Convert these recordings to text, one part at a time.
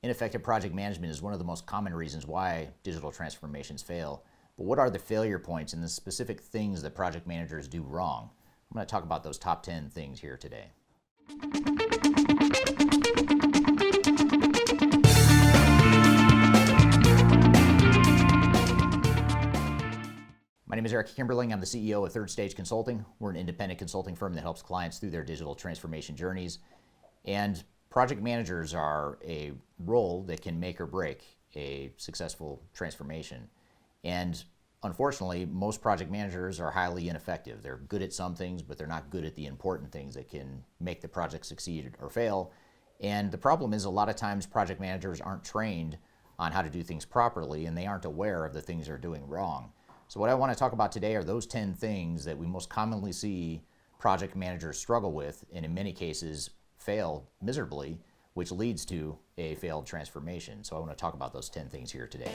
Ineffective project management is one of the most common reasons why digital transformations fail. But what are the failure points and the specific things that project managers do wrong? I'm going to talk about those top 10 things here today. My name is Eric Kimberling. I'm the CEO of Third Stage Consulting. We're an independent consulting firm that helps clients through their digital transformation journeys. And project managers are a role that can make or break a successful transformation. And unfortunately, most project managers are highly ineffective. They're good at some things, but they're not good at the important things that can make the project succeed or fail. And the problem is a lot of times project managers aren't trained on how to do things properly, and they aren't aware of the things they're doing wrong. So what I want to talk about today are those 10 things that we most commonly see project managers struggle with, and in many cases fail miserably, which leads to a failed transformation. So I want to talk about those 10 things here today.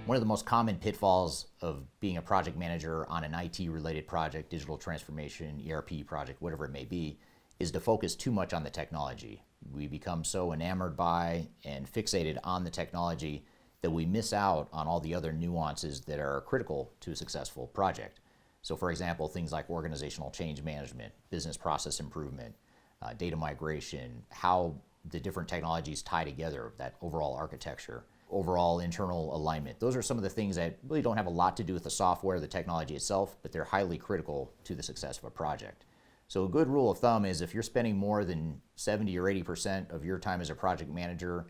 One of the most common pitfalls of being a project manager on an IT-related project, digital transformation, ERP project, whatever it may be, is to focus too much on the technology. We become so enamored by and fixated on the technology that we miss out on all the other nuances that are critical to a successful project. So for example, things like organizational change management, business process improvement, data migration, how the different technologies tie together, that overall architecture, overall internal alignment. Those are some of the things that really don't have a lot to do with the software, the technology itself, but they're highly critical to the success of a project. So a good rule of thumb is if you're spending more than 70 or 80% of your time as a project manager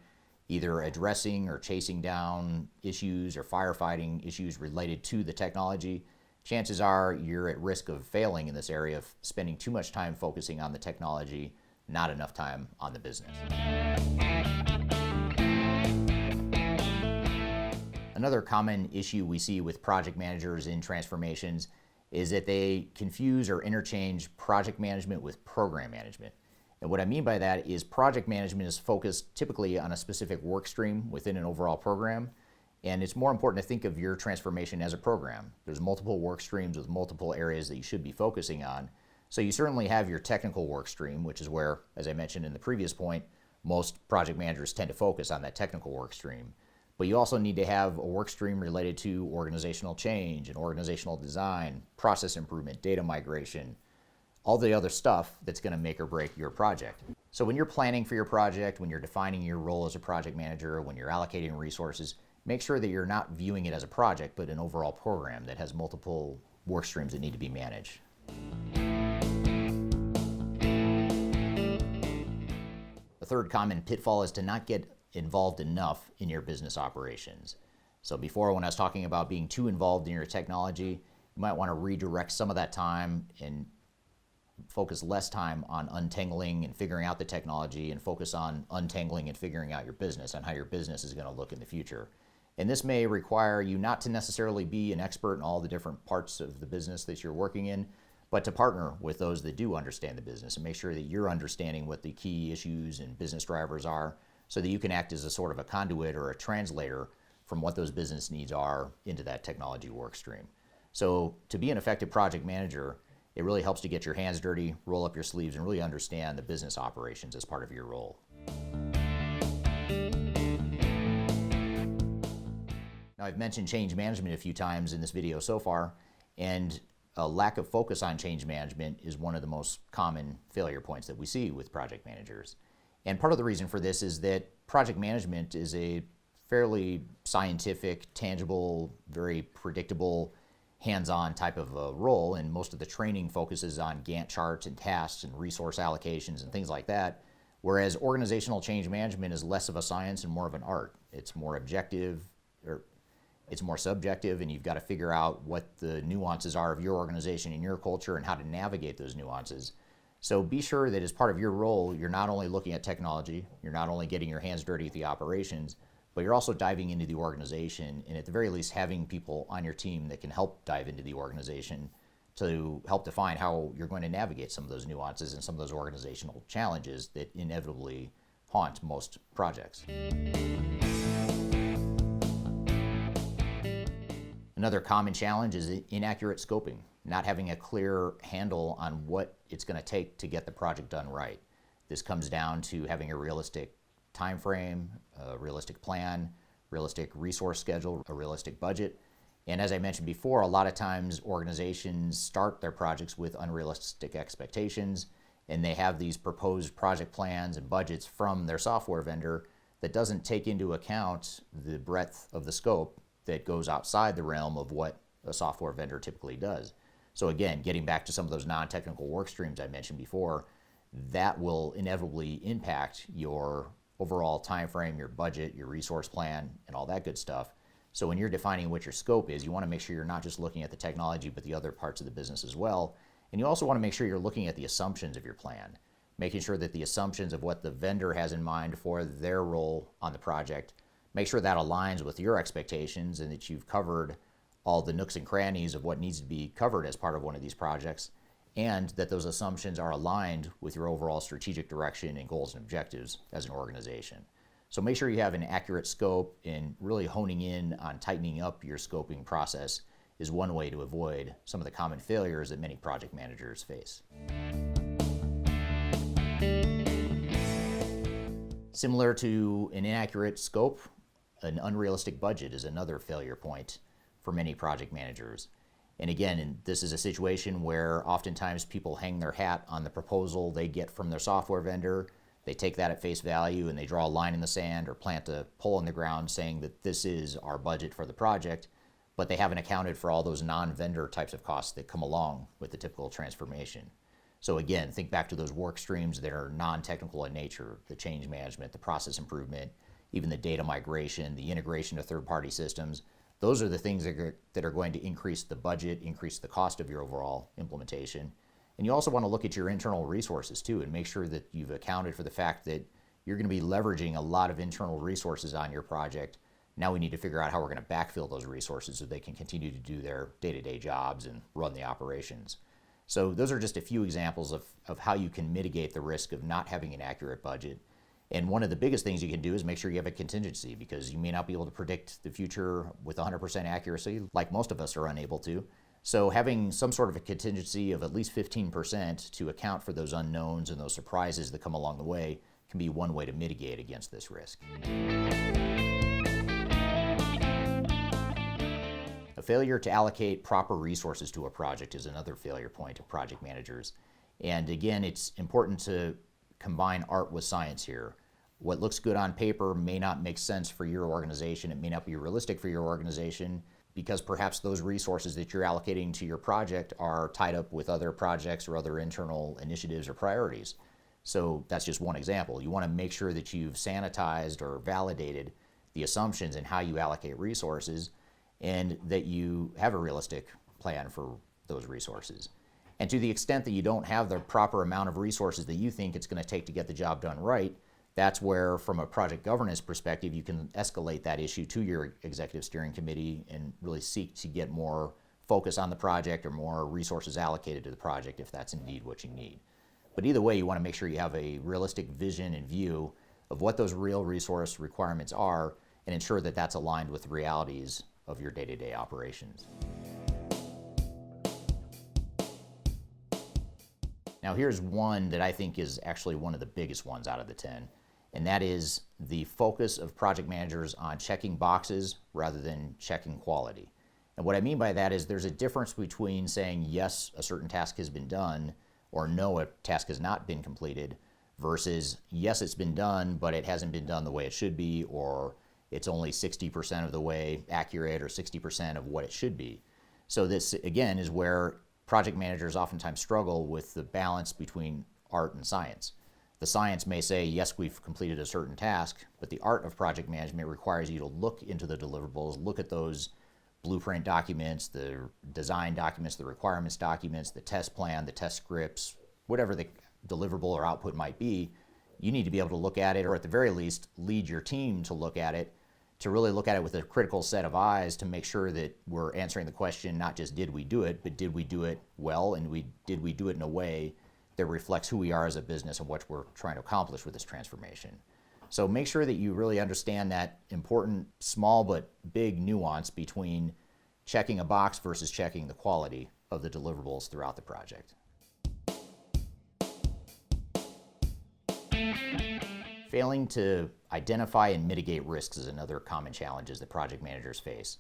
either addressing or chasing down issues or firefighting issues related to the technology, chances are you're at risk of failing in this area of spending too much time focusing on the technology, not enough time on the business. Another common issue we see with project managers in transformations is that they confuse or interchange project management with program management. And what I mean by that is project management is focused typically on a specific work stream within an overall program. And it's more important to think of your transformation as a program. There's multiple work streams with multiple areas that you should be focusing on. So you certainly have your technical work stream, which is where, as I mentioned in the previous point, most project managers tend to focus on that technical work stream. But you also need to have a work stream related to organizational change and organizational design, process improvement, data migration, all the other stuff that's going to make or break your project. So when you're planning for your project, when you're defining your role as a project manager, when you're allocating resources, make sure that you're not viewing it as a project, but an overall program that has multiple work streams that need to be managed. The third common pitfall is to not get involved enough in your business operations. So before, when I was talking about being too involved in your technology, you might want to redirect some of that time and focus less time on untangling and figuring out the technology and focus on untangling and figuring out your business and how your business is going to look in the future. And this may require you not to necessarily be an expert in all the different parts of the business that you're working in, but to partner with those that do understand the business and make sure that you're understanding what the key issues and business drivers are so that you can act as a sort of a conduit or a translator from what those business needs are into that technology work stream. So to be an effective project manager, it really helps to get your hands dirty, roll up your sleeves, and really understand the business operations as part of your role. Now, I've mentioned change management a few times in this video so far, and a lack of focus on change management is one of the most common failure points that we see with project managers. And part of the reason for this is that project management is a fairly scientific, tangible, very predictable, hands-on type of a role, and most of the training focuses on Gantt charts and tasks and resource allocations and things like that, whereas organizational change management is less of a science and more of an art. It's more objective, or it's more subjective, and you've got to figure out what the nuances are of your organization and your culture and how to navigate those nuances. So be sure that as part of your role, you're not only looking at technology, you're not only getting your hands dirty at the operations, but you're also diving into the organization, and at the very least having people on your team that can help dive into the organization to help define how you're going to navigate some of those nuances and some of those organizational challenges that inevitably haunt most projects. Another common challenge is inaccurate scoping. not having a clear handle on what it's going to take to get the project done right. This comes down to having a realistic time frame, a realistic plan, realistic resource schedule, a realistic budget. And as I mentioned before, a lot of times organizations start their projects with unrealistic expectations, and they have these proposed project plans and budgets from their software vendor that doesn't take into account the breadth of the scope that goes outside the realm of what a software vendor typically does. So again, getting back to some of those non-technical work streams I mentioned before, that will inevitably impact your overall time frame, your budget, your resource plan, and all that good stuff. So when you're defining what your scope is, you want to make sure you're not just looking at the technology, but the other parts of the business as well. And you also want to make sure you're looking at the assumptions of your plan, making sure that the assumptions of what the vendor has in mind for their role on the project, make sure that aligns with your expectations and that you've covered all the nooks and crannies of what needs to be covered as part of one of these projects, and that those assumptions are aligned with your overall strategic direction and goals and objectives as an organization. So make sure you have an accurate scope, and really honing in on tightening up your scoping process is one way to avoid some of the common failures that many project managers face. Similar to an inaccurate scope, an unrealistic budget is another failure point for many project managers. And again, this is a situation where oftentimes people hang their hat on the proposal they get from their software vendor. They take that at face value and they draw a line in the sand or plant a pole in the ground saying that this is our budget for the project, but they haven't accounted for all those non-vendor types of costs that come along with the typical transformation. So again, think back to those work streams that are non-technical in nature, the change management, the process improvement, even the data migration, the integration of third-party systems. Those are the things that are going to increase the budget, increase the cost of your overall implementation. And you also want to look at your internal resources too and make sure that you've accounted for the fact that you're going to be leveraging a lot of internal resources on your project. Now we need to figure out how we're going to backfill those resources so they can continue to do their day-to-day jobs and run the operations. So those are just a few examples of how you can mitigate the risk of not having an accurate budget. And one of the biggest things you can do is make sure you have a contingency, because you may not be able to predict the future with 100% accuracy, like most of us are unable to. So having some sort of a contingency of at least 15% to account for those unknowns and those surprises that come along the way can be one way to mitigate against this risk. A failure to allocate proper resources to a project is another failure point of project managers. And again, it's important to combine art with science here. What looks good on paper may not make sense for your organization. It may not be realistic for your organization because perhaps those resources that you're allocating to your project are tied up with other projects or other internal initiatives or priorities. So that's just one example. You want to make sure that you've sanitized or validated the assumptions in how you allocate resources, and that you have a realistic plan for those resources. And to the extent that you don't have the proper amount of resources that you think it's going to take to get the job done right, that's where, from a project governance perspective, you can escalate that issue to your executive steering committee and really seek to get more focus on the project or more resources allocated to the project if that's indeed what you need. But either way, you want to make sure you have a realistic vision and view of what those real resource requirements are and ensure that that's aligned with the realities of your day-to-day operations. Now here's one that I think is actually one of the biggest ones out of the 10, and that is the focus of project managers on checking boxes rather than checking quality. And what I mean by that is there's a difference between saying yes, a certain task has been done, or no, a task has not been completed, versus yes, it's been done, but it hasn't been done the way it should be, or it's only 60% of the way accurate or 60% of what it should be. So this, again, is where project managers oftentimes struggle with the balance between art and science. The science may say, yes, we've completed a certain task, but the art of project management requires you to look into the deliverables, look at those blueprint documents, the design documents, the requirements documents, the test plan, the test scripts, whatever the deliverable or output might be. You need to be able to look at it, or at the very least, lead your team to look at it, to really look at it with a critical set of eyes to make sure that we're answering the question, not just did we do it, but did we do it well, and did we do it in a way that reflects who we are as a business and what we're trying to accomplish with this transformation. So make sure that you really understand that important, small but big nuance between checking a box versus checking the quality of the deliverables throughout the project. Failing to identify and mitigate risks is another common challenge that project managers face.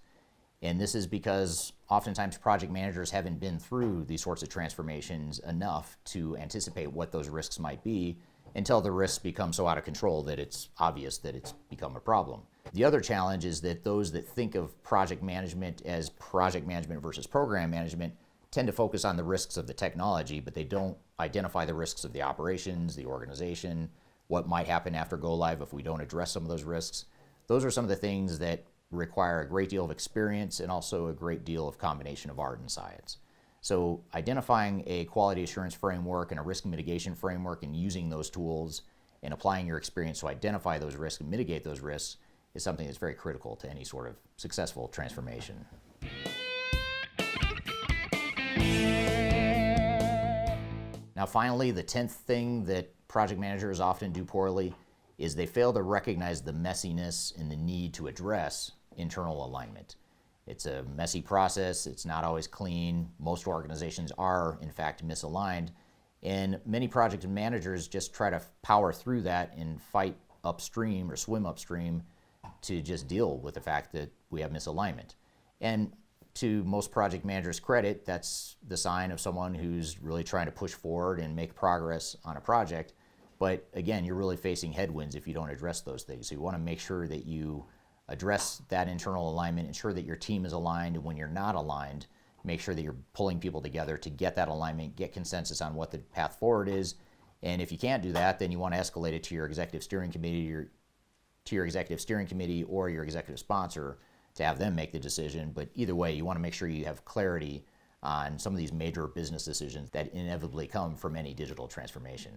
And this is because oftentimes project managers haven't been through these sorts of transformations enough to anticipate what those risks might be until the risks become so out of control that it's obvious that it's become a problem. The other challenge is that those that think of project management as project management versus program management tend to focus on the risks of the technology, but they don't identify the risks of the operations, the organization, what might happen after go live if we don't address some of those risks. Those are some of the things that require a great deal of experience and also a great deal of combination of art and science. So identifying a quality assurance framework and a risk mitigation framework and using those tools and applying your experience to identify those risks and mitigate those risks is something that's very critical to any sort of successful transformation. Now finally, the 10th thing that project managers often do poorly is they fail to recognize the messiness and the need to address internal alignment. It's a messy process, it's not always clean, most organizations are in fact misaligned, and many project managers just try to power through that and fight upstream or swim upstream to just deal with the fact that we have misalignment. And to most project managers' credit, that's the sign of someone who's really trying to push forward and make progress on a project. But again, you're really facing headwinds if you don't address those things. So you want to make sure that you address that internal alignment, ensure that your team is aligned, and when you're not aligned, make sure that you're pulling people together to get that alignment, get consensus on what the path forward is. And if you can't do that, then you want to escalate it to your executive steering committee, or your executive sponsor to have them make the decision. But either way, you want to make sure you have clarity on some of these major business decisions that inevitably come from any digital transformation.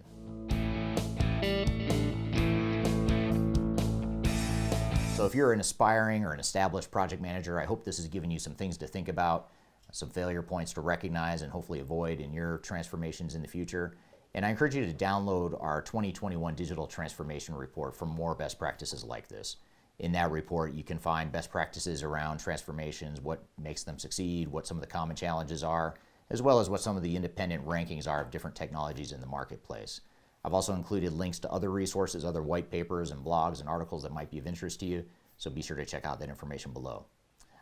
So if you're an aspiring or an established project manager, I hope this has given you some things to think about, some failure points to recognize and hopefully avoid in your transformations in the future. And I encourage you to download our 2021 Digital Transformation Report for more best practices like this. In that report, you can find best practices around transformations, what makes them succeed, what some of the common challenges are, as well as what some of the independent rankings are of different technologies in the marketplace. I've also included links to other resources, other white papers and blogs and articles that might be of interest to you, so be sure to check out that information below.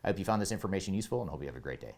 I hope you found this information useful and hope you have a great day.